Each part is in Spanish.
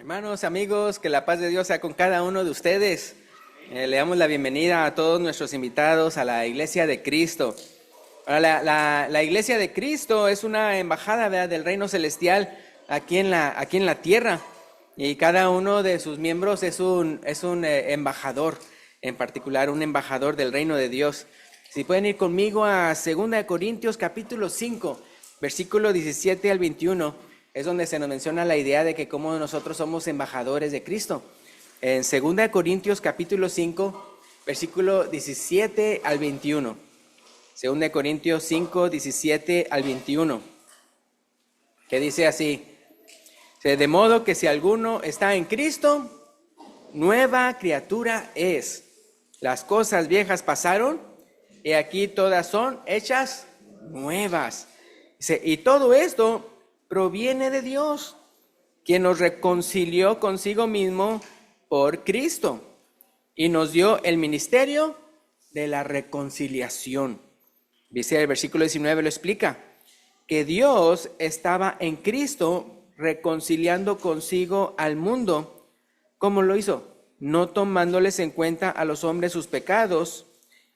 Hermanos, amigos, que la paz de Dios sea con cada uno de ustedes. Le damos la bienvenida a todos nuestros invitados a la Iglesia de Cristo. Ahora, la Iglesia de Cristo es una embajada, ¿verdad?, del reino celestial aquí en la tierra. Y cada uno de sus miembros es un embajador, en particular un embajador del reino de Dios. Si pueden ir conmigo a 2 Corintios capítulo 5, versículo 17 al 21. Es donde se nos menciona la idea de que como nosotros somos embajadores de Cristo. En 2 Corintios capítulo 5, versículo 17 al 21. 2 Corintios 5, 17 al 21. Que dice así: de modo que si alguno está en Cristo, nueva criatura es. Las cosas viejas pasaron, y aquí todas son hechas nuevas. Y todo esto proviene de Dios, quien nos reconcilió consigo mismo por Cristo y nos dio el ministerio de la reconciliación. Dice el versículo 19, lo explica, que Dios estaba en Cristo reconciliando consigo al mundo. ¿Cómo lo hizo? No tomándoles en cuenta a los hombres sus pecados,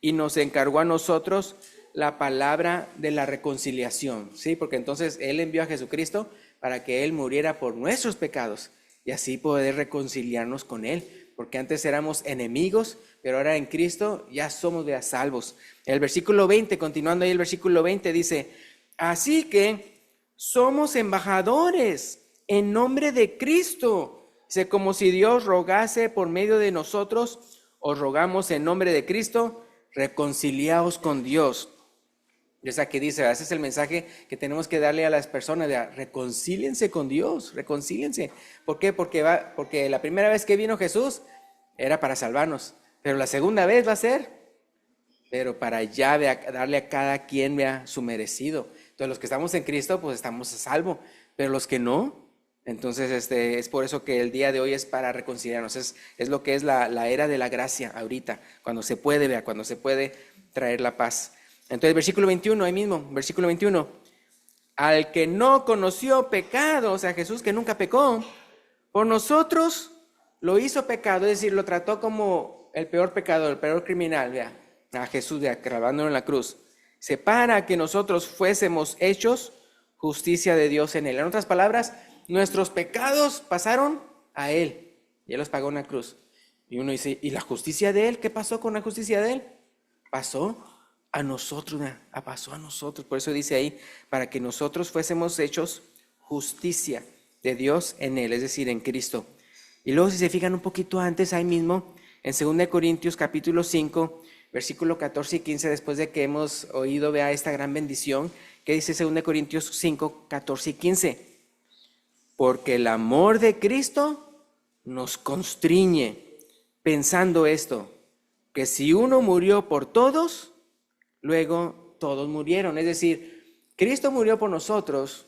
y nos encargó a nosotros la palabra de la reconciliación, ¿sí? Porque entonces Él envió a Jesucristo para que Él muriera por nuestros pecados y así poder reconciliarnos con Él, porque antes éramos enemigos, pero ahora en Cristo ya somos ya salvos. El versículo 20, continuando ahí el versículo 20 dice: así que somos embajadores en nombre de Cristo. Dice, como si Dios rogase por medio de nosotros, os rogamos en nombre de Cristo, reconciliaos con Dios. Es aquí dice, ese es el mensaje que tenemos que darle a las personas, de reconcíliense con Dios, reconcíliense. ¿Por qué? Porque la primera vez que vino Jesús era para salvarnos, pero la segunda vez va a ser, pero para ya darle a cada quien vea su merecido. Entonces los que estamos en Cristo, pues estamos a salvo, pero los que no, entonces es por eso que el día de hoy es para reconciliarnos. Es lo que es la era de la gracia ahorita, cuando se puede, cuando se puede traer la paz. Entonces, versículo 21, ahí mismo, versículo 21. Al que no conoció pecado, o sea, Jesús que nunca pecó, por nosotros lo hizo pecado, es decir, lo trató como el peor pecador, el peor criminal, vea, a Jesús, clavándolo en la cruz. Para que nosotros fuésemos hechos justicia de Dios en Él. En otras palabras, nuestros pecados pasaron a Él y Él los pagó en la cruz. Y uno dice, ¿y la justicia de Él? ¿Qué pasó con la justicia de Él? Pasó a nosotros, pasó a nosotros. Por eso dice ahí, para que nosotros fuésemos hechos justicia de Dios en Él, es decir, en Cristo. Y luego si se fijan un poquito antes, ahí mismo, en 2 Corintios capítulo 5, versículo 14 y 15, después de que hemos oído, vea esta gran bendición, que dice 2 Corintios 5, 14 y 15. Porque el amor de Cristo nos constriñe, pensando esto, que si uno murió por todos, luego todos murieron. Es decir, Cristo murió por nosotros,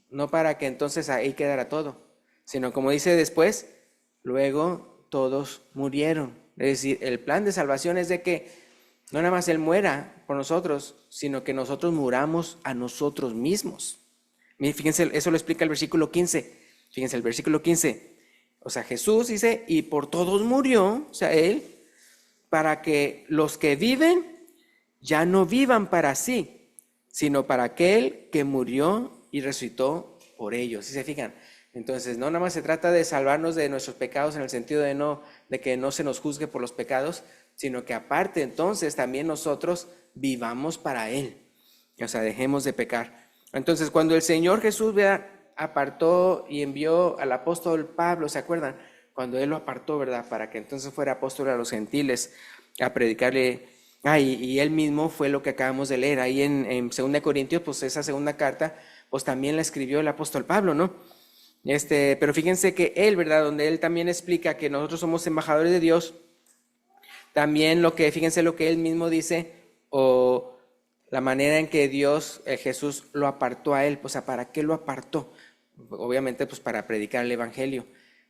no para que entonces ahí quedara todo, sino como dice después, luego todos murieron. Es decir, el plan de salvación es de que no nada más Él muera por nosotros, sino que nosotros muramos a nosotros mismos. Fíjense, eso lo explica el versículo 15. Fíjense, el versículo 15. O sea, Jesús dice, y por todos murió, o sea, Él, para que los que viven ya no vivan para sí, sino para aquel que murió y resucitó por ellos. ¿Sí se fijan? Entonces, no nada más se trata de salvarnos de nuestros pecados en el sentido de que no se nos juzgue por los pecados, sino que aparte entonces también nosotros vivamos para Él. O sea, dejemos de pecar. Entonces, cuando el Señor Jesús apartó y envió al apóstol Pablo, ¿se acuerdan? Cuando Él lo apartó, ¿verdad? Para que entonces fuera apóstol a los gentiles, a predicarle. Y Él mismo fue lo que acabamos de leer. Ahí en 2 Corintios, pues esa segunda carta, pues también la escribió el apóstol Pablo, ¿no? Pero fíjense que Él, ¿verdad? Donde Él también explica que nosotros somos embajadores de Dios, también fíjense lo que Él mismo dice, o la manera en que Dios, Jesús, lo apartó a Él. O sea, ¿para qué lo apartó? Obviamente, pues para predicar el evangelio.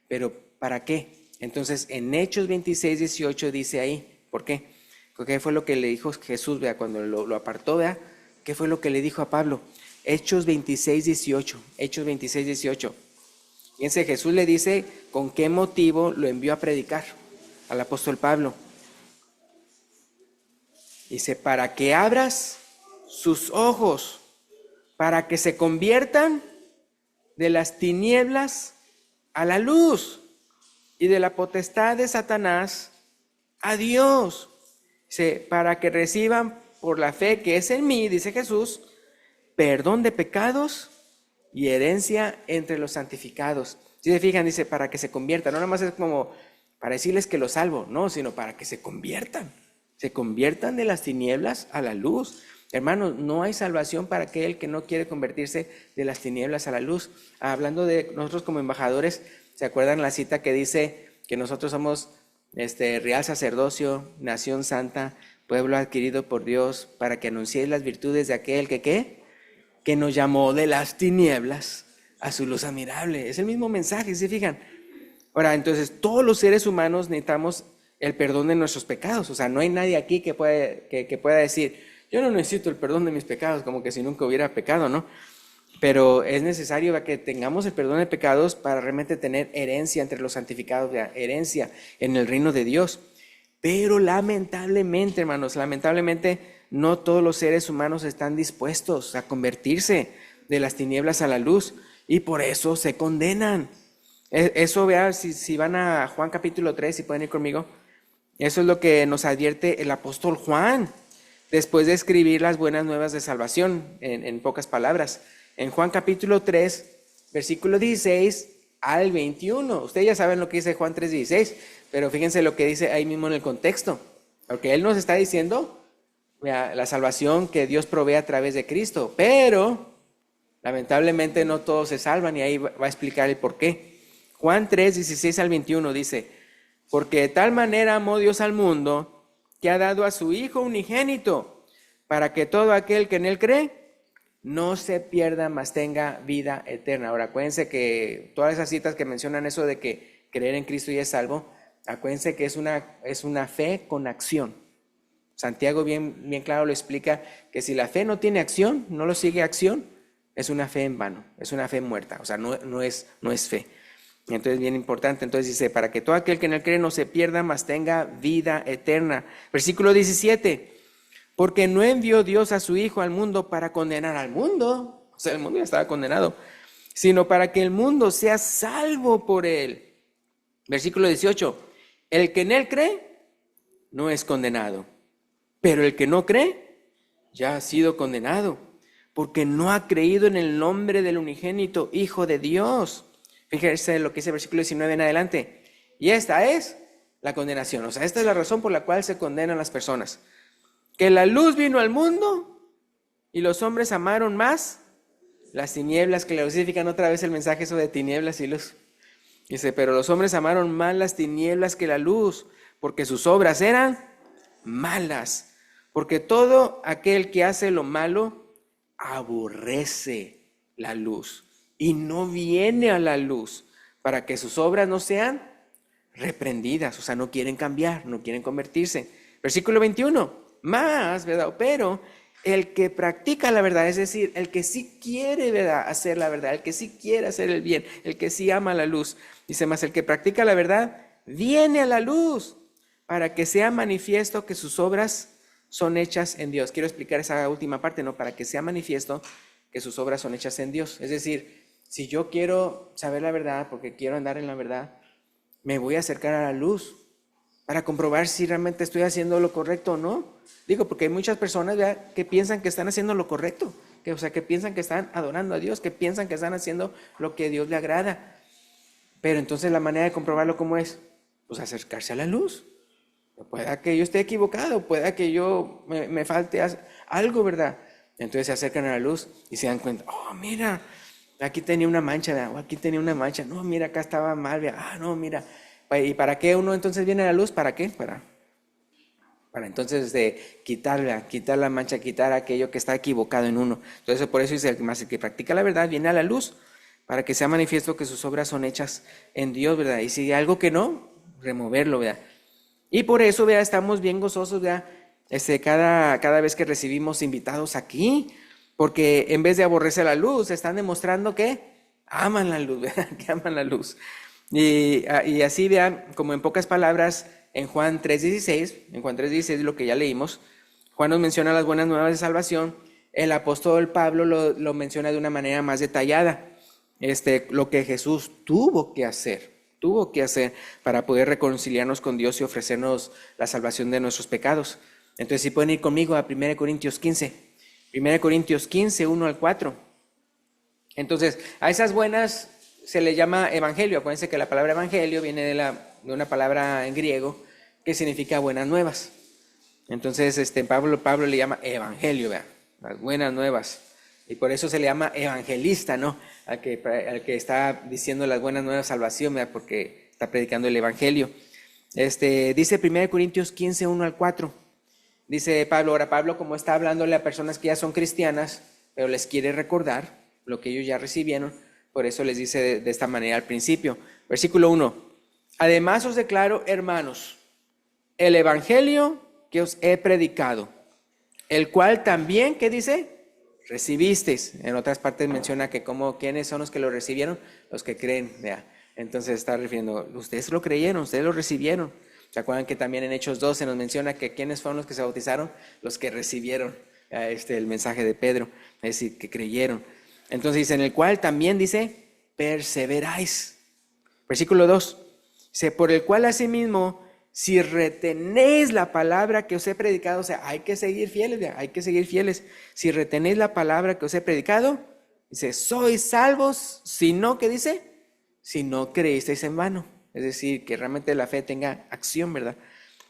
Pero, ¿para qué? Entonces, en Hechos 26, 18 dice ahí, ¿por qué? ¿Qué fue lo que le dijo Jesús, vea, cuando lo apartó, vea? ¿Qué fue lo que le dijo a Pablo? Hechos 26, 18. Hechos 26, 18. Fíjense, Jesús le dice con qué motivo lo envió a predicar al apóstol Pablo. Dice, para que abras sus ojos, para que se conviertan de las tinieblas a la luz y de la potestad de Satanás a Dios. Dice, para que reciban por la fe que es en mí, dice Jesús, perdón de pecados y herencia entre los santificados. Si se fijan, dice, para que se conviertan. No nada más es como para decirles que los salvo, no, sino para que se conviertan de las tinieblas a la luz. Hermanos, no hay salvación para aquel que no quiere convertirse de las tinieblas a la luz. Hablando de nosotros como embajadores, ¿se acuerdan la cita que dice que nosotros somos real sacerdocio, nación santa, pueblo adquirido por Dios, para que anunciéis las virtudes de aquel que nos llamó de las tinieblas a su luz admirable? Es el mismo mensaje, ¿se fijan? Ahora, entonces, todos los seres humanos necesitamos el perdón de nuestros pecados. O sea, no hay nadie aquí que pueda decir, yo no necesito el perdón de mis pecados, como que si nunca hubiera pecado, ¿no? Pero es necesario que tengamos el perdón de pecados para realmente tener herencia entre los santificados, herencia en el reino de Dios. Pero lamentablemente, hermanos, no todos los seres humanos están dispuestos a convertirse de las tinieblas a la luz y por eso se condenan. Eso, vean, si van a Juan capítulo 3, si pueden ir conmigo, eso es lo que nos advierte el apóstol Juan, después de escribir las buenas nuevas de salvación, en pocas palabras. En Juan capítulo 3, versículo 16 al 21. Ustedes ya saben lo que dice Juan 3:16, pero fíjense lo que dice ahí mismo en el contexto. Porque él nos está diciendo la salvación que Dios provee a través de Cristo, pero lamentablemente no todos se salvan y ahí va a explicar el por qué. Juan 3:16 al 21 dice, porque de tal manera amó Dios al mundo que ha dado a su Hijo unigénito, para que todo aquel que en él cree no se pierda, mas tenga vida eterna. Ahora, acuérdense que todas esas citas que mencionan eso de que creer en Cristo y es salvo, acuérdense que es una fe con acción. Santiago bien claro lo explica, que si la fe no tiene acción, no lo sigue acción, es una fe en vano, es una fe muerta, o sea, no es fe. Entonces, bien importante, entonces dice, para que todo aquel que en él cree no se pierda, mas tenga vida eterna. Versículo 17, porque no envió Dios a su Hijo al mundo para condenar al mundo, o sea, el mundo ya estaba condenado, sino para que el mundo sea salvo por él. Versículo 18, el que en él cree no es condenado, pero el que no cree ya ha sido condenado, porque no ha creído en el nombre del unigénito Hijo de Dios. Fíjense lo que dice el versículo 19 en adelante. Y esta es la condenación. O sea, esta es la razón por la cual se condenan las personas. Que la luz vino al mundo y los hombres amaron más las tinieblas que la luz. Significan otra vez el mensaje eso de tinieblas y luz. Dice, pero los hombres amaron más las tinieblas que la luz, porque sus obras eran malas. Porque todo aquel que hace lo malo aborrece la luz y no viene a la luz para que sus obras no sean reprendidas. O sea, no quieren cambiar, no quieren convertirse. Versículo 21, más, ¿verdad? Pero el que practica la verdad, es decir, el que sí quiere, ¿verdad?, hacer la verdad, el que sí quiere hacer el bien, el que sí ama la luz, dice más, el que practica la verdad viene a la luz para que sea manifiesto que sus obras son hechas en Dios. Quiero explicar esa última parte, ¿no? Para que sea manifiesto que sus obras son hechas en Dios. Es decir, si yo quiero saber la verdad, porque quiero andar en la verdad, me voy a acercar a la luz para comprobar si realmente estoy haciendo lo correcto o no. Digo, porque hay muchas personas ya que piensan que están haciendo lo correcto, que piensan que están adorando a Dios, que piensan que están haciendo lo que a Dios le agrada. Pero entonces la manera de comprobarlo, ¿cómo es? Pues acercarse a la luz. Pueda que yo esté equivocado, pueda que yo me falte algo, ¿verdad? Entonces se acercan a la luz y se dan cuenta, oh, mira, aquí tenía una mancha, ¿verdad? O aquí tenía una mancha, no, mira, acá estaba mal, ¿verdad? Ah, no, mira. ¿Y para qué uno entonces viene a la luz? ¿Para qué? Para entonces quitar la mancha, quitar aquello que está equivocado en uno. Entonces por eso dice el que practica la verdad viene a la luz para que sea manifiesto que sus obras son hechas en Dios, ¿verdad? Y si hay algo que no, removerlo, ¿verdad? Y por eso, ¿verdad?, estamos bien gozosos, ¿verdad?, cada vez que recibimos invitados aquí, porque en vez de aborrecer la luz, están demostrando que aman la luz, ¿verdad? Que aman la luz. Y así vean, como en pocas palabras, en Juan 3:16, lo que ya leímos, Juan nos menciona las buenas nuevas de salvación. El apóstol Pablo lo menciona de una manera más detallada. Lo que Jesús tuvo que hacer para poder reconciliarnos con Dios y ofrecernos la salvación de nuestros pecados. Entonces, si pueden ir conmigo a 1 Corintios 15. 1 Corintios 15, 1 al 4. Entonces, a esas buenas se le llama evangelio. Acuérdense que la palabra evangelio viene de una palabra en griego que significa buenas nuevas. Entonces, Pablo le llama evangelio, ¿verdad? Las buenas nuevas. Y por eso se le llama evangelista, ¿no? Al que está diciendo las buenas nuevas salvación, ¿verdad? Porque está predicando el evangelio. Dice 1 Corintios 15, 1 al 4. Dice Pablo, ahora Pablo, como está hablándole a personas que ya son cristianas, pero les quiere recordar lo que ellos ya recibieron, por eso les dice de esta manera al principio. Versículo 1. Además os declaro, hermanos, el evangelio que os he predicado, el cual también, ¿qué dice? Recibisteis. En otras partes menciona que ¿quiénes son los que lo recibieron? Los que creen, ¿ya? Entonces está refiriendo, ustedes lo creyeron, ustedes lo recibieron. ¿Se acuerdan que también en Hechos 12 nos menciona que quiénes fueron los que se bautizaron? Los que recibieron el mensaje de Pedro, es decir, que creyeron. Entonces dice, en el cual también dice, perseveráis. Versículo 2, dice, por el cual asimismo, si retenéis la palabra que os he predicado, o sea, hay que seguir fieles. Si retenéis la palabra que os he predicado, dice, sois salvos, si no, ¿qué dice? Si no creísteis en vano. Es decir, que realmente la fe tenga acción, ¿verdad?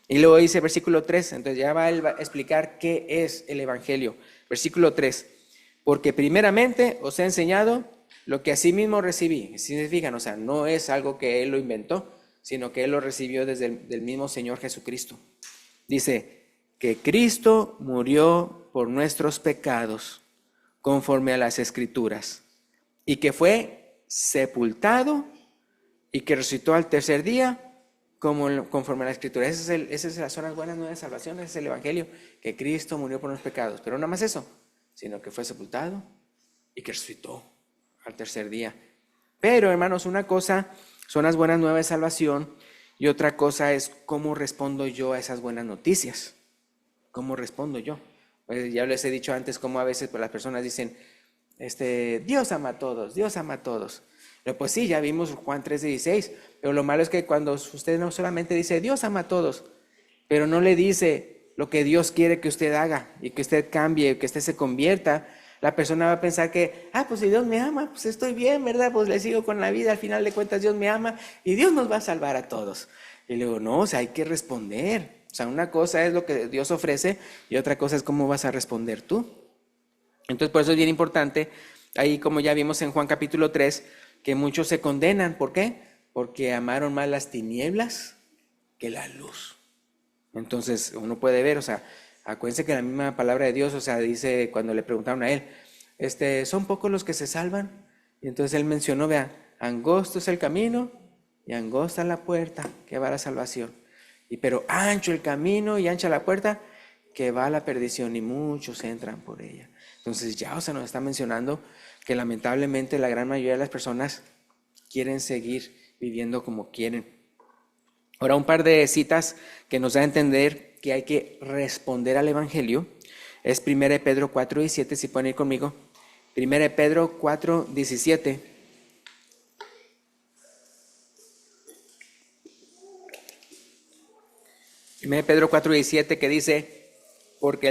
Y luego dice versículo 3, entonces ya va a explicar qué es el evangelio. Versículo 3, porque primeramente os he enseñado lo que asimismo recibí. Significan, o sea, no es algo que él lo inventó, sino que él lo recibió desde el mismo Señor Jesucristo. Dice que Cristo murió por nuestros pecados conforme a las Escrituras y que fue sepultado y que resucitó al tercer día conforme a la Escritura. Esas son las buenas nuevas de salvación, ese es el evangelio, que Cristo murió por los pecados, pero no más eso, sino que fue sepultado y que resucitó al tercer día. Pero hermanos, una cosa son las buenas nuevas de salvación y otra cosa es cómo respondo yo a esas buenas noticias. ¿Cómo respondo yo? Pues ya les he dicho antes cómo a veces las personas dicen, Dios ama a todos, Dios ama a todos. Pero pues sí, ya vimos Juan 3:16, pero lo malo es que cuando usted no solamente dice Dios ama a todos, pero no le dice lo que Dios quiere que usted haga y que usted cambie, que usted se convierta, la persona va a pensar que, pues si Dios me ama, pues estoy bien, ¿verdad? Pues le sigo con la vida, al final de cuentas Dios me ama y Dios nos va a salvar a todos. Y le digo, no, o sea, hay que responder. O sea, una cosa es lo que Dios ofrece y otra cosa es cómo vas a responder tú. Entonces, por eso es bien importante, ahí como ya vimos en Juan capítulo 3, que muchos se condenan. ¿Por qué? Porque amaron más las tinieblas que la luz. Entonces, uno puede ver, o sea, acuérdense que la misma palabra de Dios, o sea, dice cuando le preguntaron a él, son pocos los que se salvan. Y entonces él mencionó, vean, angosto es el camino y angosta la puerta que va a la salvación. Pero ancho el camino y ancha la puerta que va a la perdición y muchos entran por ella. Entonces ya, o sea, nos está mencionando que lamentablemente la gran mayoría de las personas quieren seguir viviendo como quieren. Ahora, un par de citas que nos da a entender que hay que responder al evangelio es 1 Pedro 4:17, si pueden ir conmigo. 1 Pedro 4:17. Pedro 4:17 que dice, porque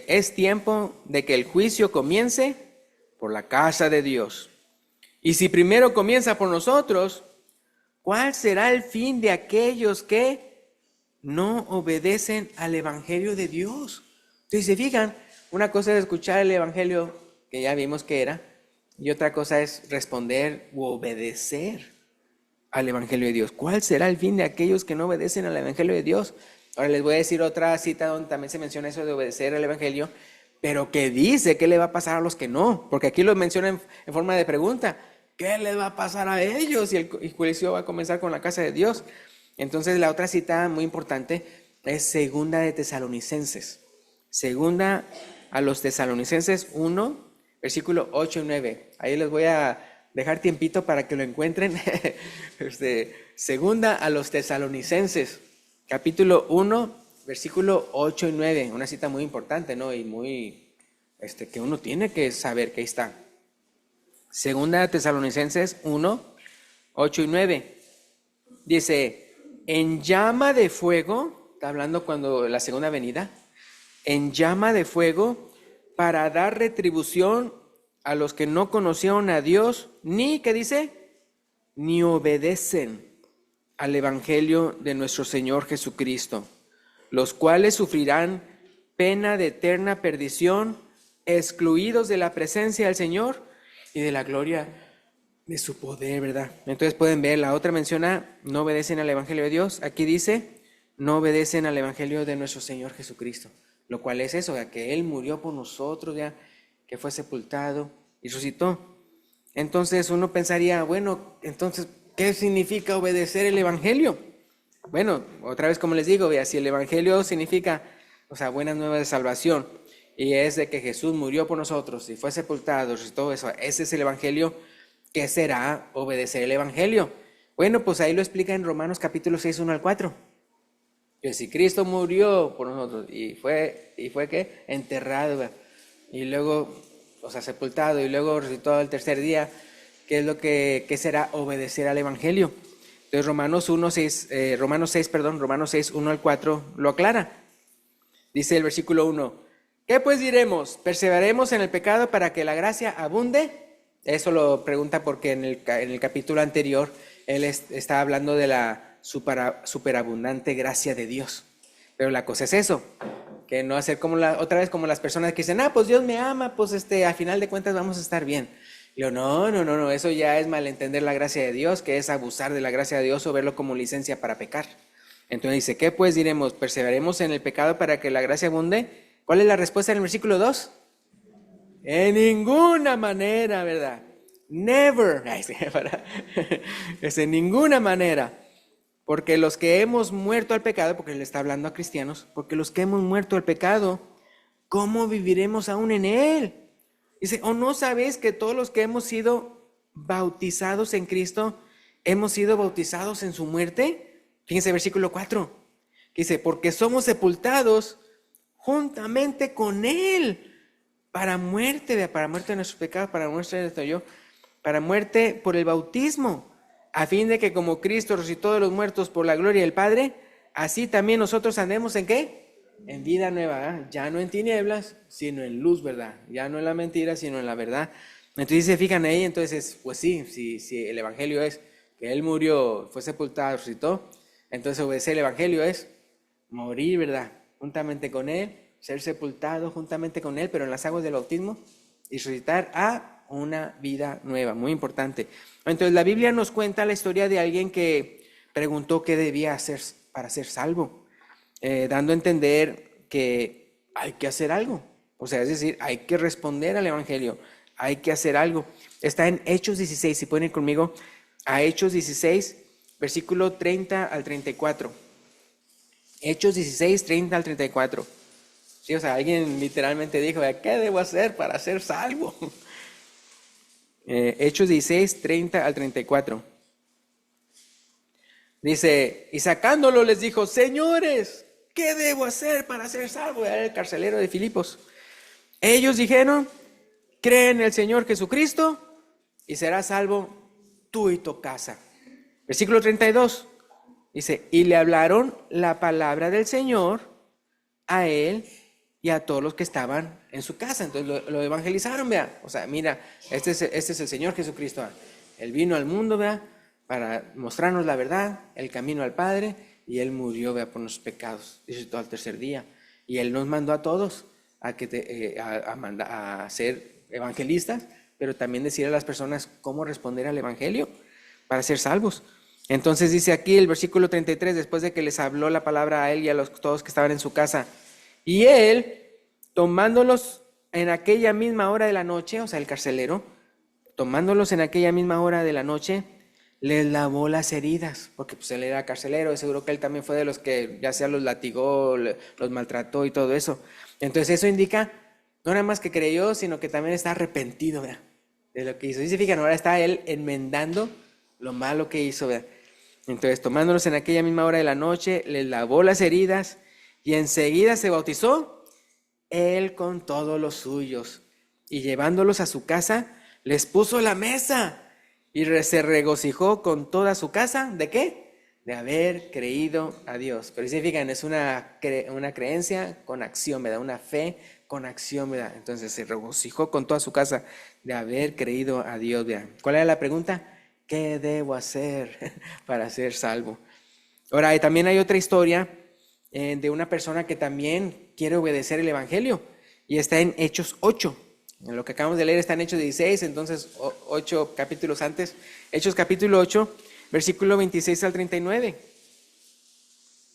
es tiempo de que el juicio comience por la casa de Dios. Y si primero comienza por nosotros, ¿cuál será el fin de aquellos que no obedecen al evangelio de Dios? Entonces, se fijan, una cosa es escuchar el evangelio, que ya vimos que era, y otra cosa es responder u obedecer al evangelio de Dios. ¿Cuál será el fin de aquellos que no obedecen al evangelio de Dios? Ahora les voy a decir otra cita donde también se menciona eso de obedecer al evangelio, pero que dice qué le va a pasar a los que no, porque aquí lo menciona en forma de pregunta. ¿Qué les va a pasar a ellos? Y el juicio va a comenzar con la casa de Dios. Entonces la otra cita muy importante es segunda de Tesalonicenses. Segunda a los Tesalonicenses 1, versículo 8 y 9. Ahí les voy a dejar tiempito para que lo encuentren. Segunda a los Tesalonicenses, capítulo 1, versículo 8 y 9. Una cita muy importante, ¿no? Y muy, que uno tiene que saber que ahí está. Segunda a Tesalonicenses 1, 8 y 9. Dice, en llama de fuego, está hablando cuando la segunda venida, en llama de fuego, para dar retribución a los que no conocieron a Dios, ni, ¿qué dice? Ni obedecen al evangelio de nuestro Señor Jesucristo, los cuales sufrirán pena de eterna perdición, excluidos de la presencia del Señor y de la gloria de su poder, ¿verdad? Entonces pueden ver, la otra menciona, no obedecen al evangelio de Dios. Aquí dice, no obedecen al evangelio de nuestro Señor Jesucristo. Lo cual es eso, que Él murió por nosotros, ya, que fue sepultado y resucitó. Entonces uno pensaría, bueno, entonces, ¿qué significa obedecer el evangelio? Bueno, otra vez como les digo, si el evangelio significa, buenas nuevas de salvación, y es de que Jesús murió por nosotros y fue sepultado, resucitó, eso, ese es el evangelio. ¿Qué será obedecer el evangelio? Bueno, pues ahí lo explica en Romanos capítulo 6, 1 al 4. Que si Cristo murió por nosotros y fue ¿qué? Enterrado, ¿verdad? Y luego, sepultado y luego resucitó al tercer día, ¿qué es lo que será obedecer al evangelio? Entonces Romanos 6, 1 al 4 lo aclara. Dice el versículo 1, ¿qué pues diremos? ¿Perseveraremos en el pecado para que la gracia abunde? Eso lo pregunta porque en el capítulo anterior él está hablando de la superabundante gracia de Dios. Pero la cosa es eso, que no hacer otra vez como las personas que dicen, pues Dios me ama, pues a final de cuentas vamos a estar bien. Y yo, no, eso ya es malentender la gracia de Dios, que es abusar de la gracia de Dios o verlo como licencia para pecar. Entonces dice, ¿qué pues diremos? ¿Perseveraremos en el pecado para que la gracia abunde? ¿Cuál es la respuesta en el versículo 2? En ninguna manera, ¿verdad? Never. En ninguna manera. Porque los que hemos muerto al pecado, porque le está hablando a cristianos, porque los que hemos muerto al pecado, ¿cómo viviremos aún en él? Dice, ¿o no sabéis que todos los que hemos sido bautizados en Cristo, hemos sido bautizados en su muerte? Fíjense versículo 4, que dice, porque somos sepultados juntamente con él para muerte de nuestros pecados, para muerte de nuestro yo, para muerte por el bautismo, a fin de que como Cristo resucitó de los muertos por la gloria del Padre, así también nosotros andemos ¿en qué? En vida nueva, ¿eh? Ya no en tinieblas, sino en luz, ¿verdad? Ya no en la mentira, sino en la verdad. Entonces se fijan ahí, entonces, pues sí, si el evangelio es que Él murió, fue sepultado, resucitó, entonces obedecer el evangelio es morir, ¿verdad? Juntamente con Él, ser sepultado juntamente con Él, pero en las aguas del bautismo, y resucitar a una vida nueva, muy importante. Entonces la Biblia nos cuenta la historia de alguien que preguntó qué debía hacer para ser salvo, dando a entender que hay que hacer algo, es decir, hay que responder al evangelio, hay que hacer algo. Está en Hechos 16, si pueden ir conmigo a Hechos 16, versículo 30 al 34. Hechos 16, 30 al 34. Sí, alguien literalmente dijo, ¿qué debo hacer para ser salvo? Hechos 16, 30 al 34. Dice, y sacándolo les dijo, señores, ¿qué debo hacer para ser salvo? Era el carcelero de Filipos. Ellos dijeron, cree en el Señor Jesucristo y serás salvo tú y tu casa. Versículo 32. Dice, y le hablaron la palabra del Señor a él y a todos los que estaban en su casa. Entonces lo evangelizaron, vea. Mira, este es el Señor Jesucristo. Él vino al mundo, vea, para mostrarnos la verdad, el camino al Padre, y Él murió, vea, por nuestros pecados, resucitó al tercer día. Y Él nos mandó a todos a ser evangelistas, pero también decir a las personas cómo responder al evangelio para ser salvos. Entonces dice aquí el versículo 33, después de que les habló la palabra a él y a todos que estaban en su casa, y él, tomándolos en aquella misma hora de la noche, el carcelero, tomándolos en aquella misma hora de la noche, les lavó las heridas, porque pues él era carcelero, seguro que él también fue de los que ya sea los latigó, los maltrató y todo eso. Entonces eso indica No nada más que creyó, sino que también está arrepentido, ¿verdad? De lo que hizo. Y se fijan, ahora está él enmendando lo malo que hizo, ¿verdad? Entonces, tomándolos en aquella misma hora de la noche, les lavó las heridas y enseguida se bautizó él con todos los suyos. Y llevándolos a su casa, les puso la mesa y se regocijó con toda su casa. ¿De qué? De haber creído a Dios. Pero si fijan, es una creencia con acción, ¿verdad? Una fe con acción, ¿verdad? Entonces se regocijó con toda su casa de haber creído a Dios, ¿verdad? ¿Cuál era la pregunta? ¿Qué debo hacer para ser salvo? Ahora, también hay otra historia de una persona que también quiere obedecer el Evangelio y está en Hechos 8. En lo que acabamos de leer está en Hechos 16, entonces 8 capítulos antes. Hechos capítulo 8, versículo 26 al 39.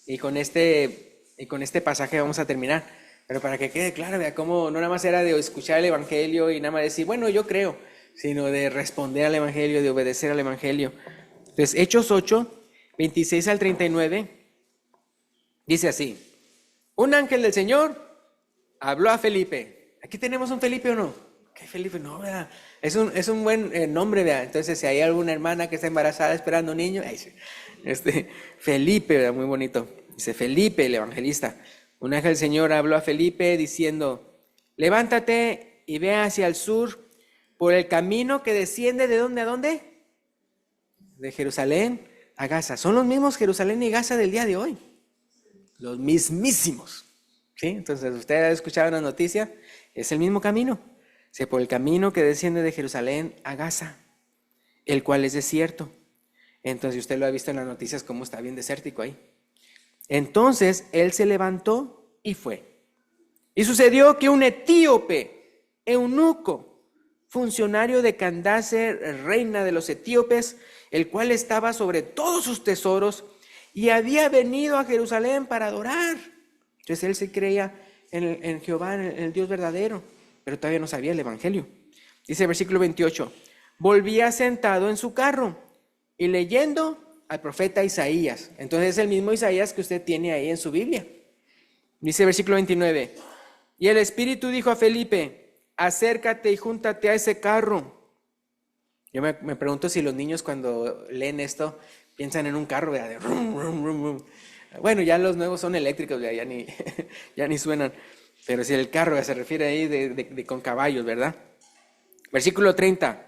Y con este pasaje vamos a terminar. Pero para que quede claro, vea cómo no nada más era de escuchar el Evangelio y nada más decir, bueno, yo creo, sino de responder al Evangelio, de obedecer al Evangelio. Entonces, Hechos 8, 26 al 39, dice así: un ángel del Señor habló a Felipe. ¿Aquí tenemos un Felipe o no? ¿Qué Felipe? No, ¿verdad? Es un buen nombre, ¿verdad? Entonces, si hay alguna hermana que está embarazada esperando un niño, Felipe, ¿verdad? Muy bonito. Dice Felipe, el evangelista. Un ángel del Señor habló a Felipe diciendo: levántate y ve hacia el sur por el camino que desciende ¿de dónde a dónde? De Jerusalén a Gaza. Son los mismos Jerusalén y Gaza del día de hoy. Los mismísimos. ¿Sí? Entonces, usted ha escuchado una noticia, es el mismo camino. Por el camino que desciende de Jerusalén a Gaza, el cual es desierto. Entonces, usted lo ha visto en las noticias cómo está bien desértico ahí. Entonces, él se levantó y fue. Y sucedió que un etíope, eunuco, funcionario de Candace, reina de los etíopes, el cual estaba sobre todos sus tesoros y había venido a Jerusalén para adorar. Entonces él se creía en Jehová, en el Dios verdadero, pero todavía no sabía el evangelio. Dice el versículo 28, volvía sentado en su carro y leyendo al profeta Isaías. Entonces es el mismo Isaías que usted tiene ahí en su Biblia. Dice el versículo 29, y el Espíritu dijo a Felipe: acércate y júntate a ese carro. Yo me pregunto si los niños cuando leen esto piensan en un carro, ¿verdad? De rum, rum, rum, rum. Bueno, ya los nuevos son eléctricos, ya ni suenan. Pero si el carro se refiere ahí con caballos, ¿verdad? Versículo 30.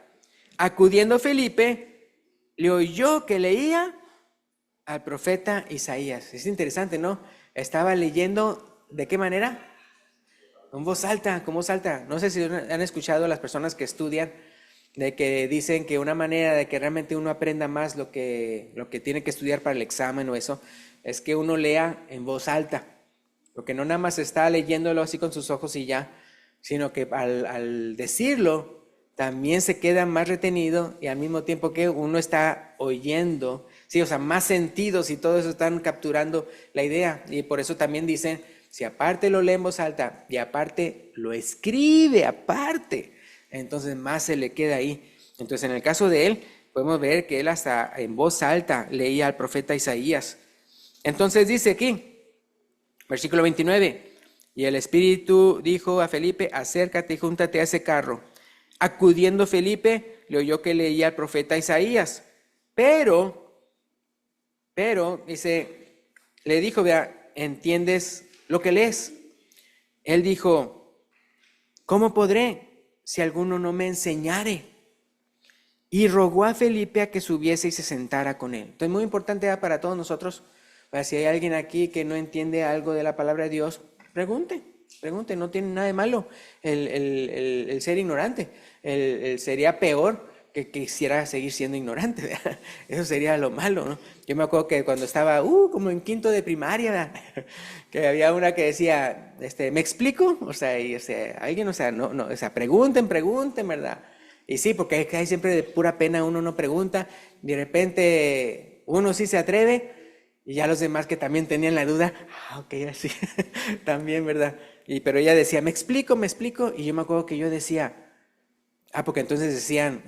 Acudiendo Felipe, le oyó que leía al profeta Isaías. Es interesante, ¿no? Estaba leyendo, ¿de qué manera? Con voz alta, con voz alta. No sé si han escuchado a las personas que estudian, de que dicen que una manera de que realmente uno aprenda más lo que tiene que estudiar para el examen o eso, es que uno lea en voz alta, porque no nada más está leyéndolo así con sus ojos y ya, sino que al decirlo también se queda más retenido y al mismo tiempo que uno está oyendo, sí, o sea, más sentidos y todo eso están capturando la idea. Y por eso también dicen, si aparte lo lee en voz alta y aparte lo escribe aparte, entonces más se le queda ahí. Entonces en el caso de él, podemos ver que él hasta en voz alta leía al profeta Isaías. Entonces dice aquí, versículo 29, y el Espíritu dijo a Felipe: acércate y júntate a ese carro. Acudiendo Felipe, le oyó que leía al profeta Isaías, pero, dice, le dijo, vea, ¿entiendes lo que lees? Él dijo: ¿cómo podré si alguno no me enseñare? Y rogó a Felipe a que subiese y se sentara con él. Entonces, muy importante para todos nosotros, si hay alguien aquí que no entiende algo de la palabra de Dios, pregunte, no tiene nada de malo el ser ignorante. Sería peor que quisiera seguir siendo ignorante, ¿verdad? Eso sería lo malo, ¿no? Yo me acuerdo que cuando estaba como en quinto de primaria, ¿verdad? Que había una que decía, ¿me explico? O sea, alguien, pregunten, ¿verdad? Y sí, porque hay siempre de pura pena uno no pregunta, de repente uno sí se atreve y ya los demás que también tenían la duda, ok, así, también, ¿verdad? Pero ella decía, me explico, y yo me acuerdo que yo decía, porque entonces decían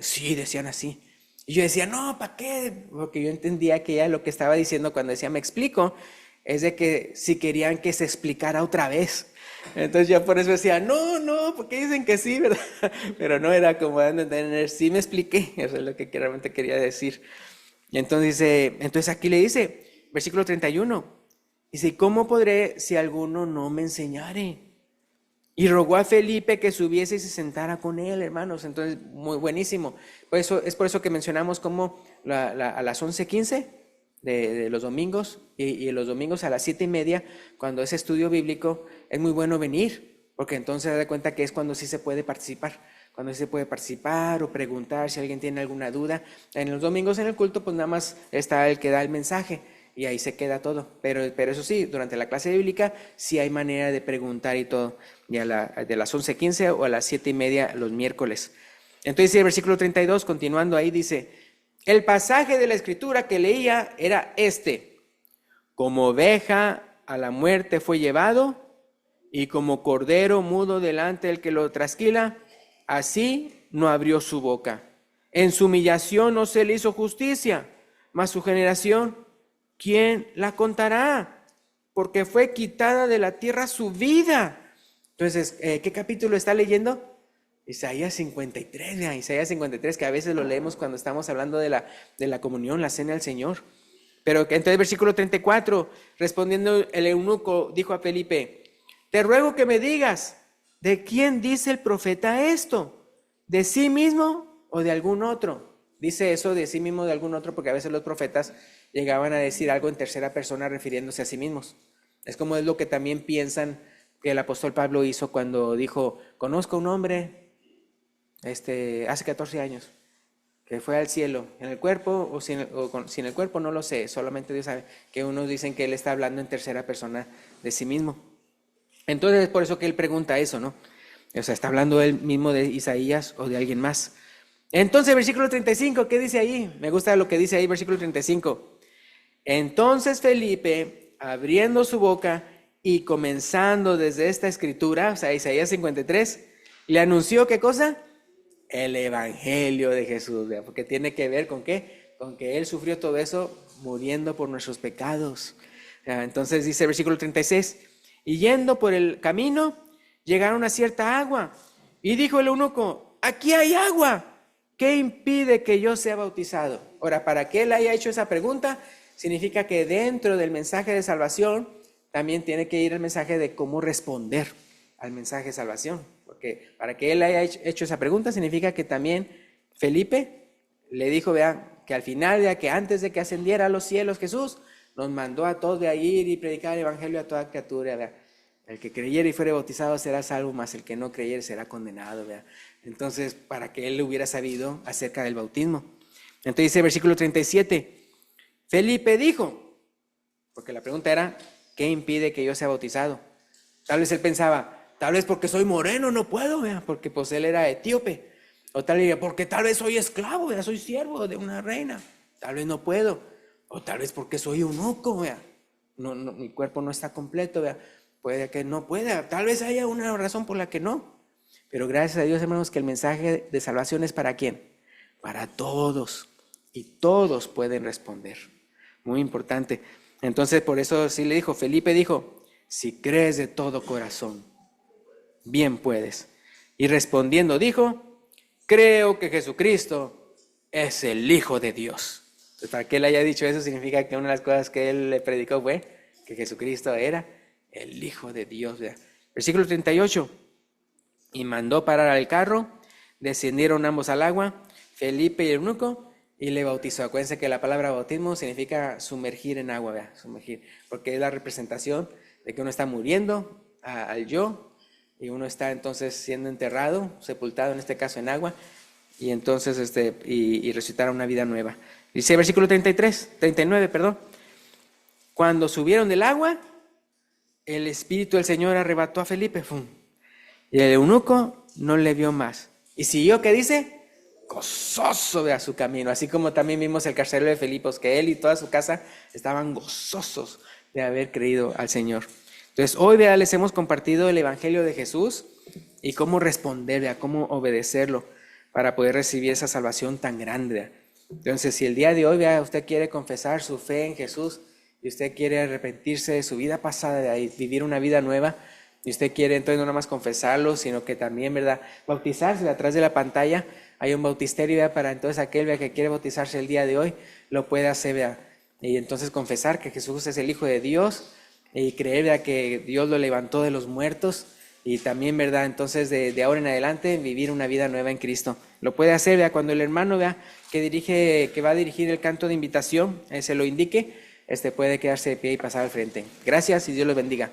así. Y yo decía, no, ¿para qué? Porque yo entendía que ella lo que estaba diciendo cuando decía, me explico, es de que si querían que se explicara otra vez. Entonces yo por eso decía, no, porque dicen que sí, ¿verdad? Pero no era como dando a entender, sí me expliqué, eso es lo que realmente quería decir. Y entonces aquí le dice, versículo 31, dice, ¿cómo podré si alguno no me enseñare? Y rogó a Felipe que subiese y se sentara con él, hermanos. Entonces, muy buenísimo. Es por eso que mencionamos como a las 11:15 de los domingos y los domingos a las 7:30, cuando es estudio bíblico, es muy bueno venir, porque entonces se da cuenta que es cuando sí se puede participar. Cuando sí se puede participar o preguntar si alguien tiene alguna duda. En los domingos en el culto, pues nada más está el que da el mensaje. Y ahí se queda todo. Pero eso sí, durante la clase bíblica sí hay manera de preguntar y todo. Y de las 11:15 o a las 7:30 los miércoles. Entonces el versículo 32, continuando ahí, dice, el pasaje de la escritura que leía era este: como oveja a la muerte fue llevado, y como cordero mudo delante del que lo trasquila, así no abrió su boca. En su humillación no se le hizo justicia, mas su generación, ¿quién la contará? Porque fue quitada de la tierra su vida. Entonces, ¿qué capítulo está leyendo? Isaías 53, Isaías 53, que a veces lo leemos cuando estamos hablando de la comunión, la cena del Señor. Pero entonces versículo 34, respondiendo el eunuco, dijo a Felipe, te ruego que me digas, ¿de quién dice el profeta esto? ¿De sí mismo o de algún otro? Dice eso de sí mismo o de algún otro porque a veces los profetas llegaban a decir algo en tercera persona refiriéndose a sí mismos. Es como es lo que también piensan que el apóstol Pablo hizo cuando dijo, conozco a un hombre hace 14 años que fue al cielo, en el cuerpo o sin el cuerpo, no lo sé, solamente Dios sabe, que unos dicen que él está hablando en tercera persona de sí mismo. Entonces es por eso que él pregunta eso, ¿no? O sea, está hablando él mismo de Isaías o de alguien más. Entonces, versículo 35, ¿qué dice ahí? Me gusta lo que dice ahí, versículo 35. Entonces Felipe, abriendo su boca y comenzando desde esta escritura, o sea, Isaías 53, le anunció, ¿qué cosa? El evangelio de Jesús, ¿verdad? Porque tiene que ver con qué, con que él sufrió todo eso muriendo por nuestros pecados. Entonces dice el versículo 36, y yendo por el camino, llegaron a cierta agua, y dijo el eunuco, aquí hay agua, ¿qué impide que yo sea bautizado? Ahora, para que él haya hecho esa pregunta, significa que dentro del mensaje de salvación, también tiene que ir el mensaje de cómo responder al mensaje de salvación. Porque para que él haya hecho esa pregunta, significa que también Felipe le dijo, vean, que al final, ya que antes de que ascendiera a los cielos Jesús, nos mandó a todos de a ir y predicar el evangelio a toda criatura, ¿verdad? El que creyere y fuere bautizado será salvo, mas el que no creyere será condenado, ¿verdad? Entonces, para que él hubiera sabido acerca del bautismo. Entonces dice el versículo 37, Felipe dijo, porque la pregunta era, ¿qué impide que yo sea bautizado? Tal vez él pensaba, tal vez porque soy moreno no puedo, ¿verdad? Porque pues él era etíope. O tal vez porque tal vez soy esclavo, ¿verdad? Soy siervo de una reina, tal vez no puedo. O tal vez porque soy eunuco, ¿verdad? No, mi cuerpo no está completo, ¿verdad? Puede que no pueda, tal vez haya una razón por la que no. Pero gracias a Dios, hermanos, que el mensaje de salvación es ¿para quién? Para todos. Y todos pueden responder. Muy importante. Entonces, por eso sí le dijo, Felipe dijo, si crees de todo corazón, bien puedes. Y respondiendo dijo, creo que Jesucristo es el Hijo de Dios. Entonces, para que él haya dicho eso, significa que una de las cosas que él le predicó fue que Jesucristo era el Hijo de Dios. Versículo 38. Y mandó parar al carro, descendieron ambos al agua, Felipe y el eunuco, y le bautizó. Acuérdense que la palabra bautismo significa sumergir en agua, ¿verdad? Sumergir, porque es la representación de que uno está muriendo al yo, y uno está entonces siendo enterrado, sepultado en este caso en agua, y entonces y resucitar a una vida nueva. Dice versículo 39, perdón. Cuando subieron del agua, el Espíritu del Señor arrebató a Felipe, ¡fum! Y el eunuco no le vio más. Y siguió, ¿qué dice? Gozoso de a su camino. Así como también vimos el carcelero de Filipos, que él y toda su casa estaban gozosos de haber creído al Señor. Entonces, hoy les hemos compartido el Evangelio de Jesús y cómo responder, cómo obedecerlo para poder recibir esa salvación tan grande. Entonces, si el día de hoy usted quiere confesar su fe en Jesús y usted quiere arrepentirse de su vida pasada, de ahí, vivir una vida nueva, y usted quiere entonces no nada más confesarlo, sino que también, ¿verdad?, bautizarse. Atrás de la pantalla hay un bautisterio, ¿verdad?, para entonces aquel, ¿verdad?, que quiere bautizarse el día de hoy, lo puede hacer, ¿verdad?, y entonces confesar que Jesús es el Hijo de Dios y creer, ¿verdad?, que Dios lo levantó de los muertos, y también, ¿verdad?, entonces de ahora en adelante vivir una vida nueva en Cristo. Lo puede hacer, ¿verdad?, cuando el hermano, ¿verdad?, que va a dirigir el canto de invitación, se lo indique, puede quedarse de pie y pasar al frente. Gracias y Dios los bendiga.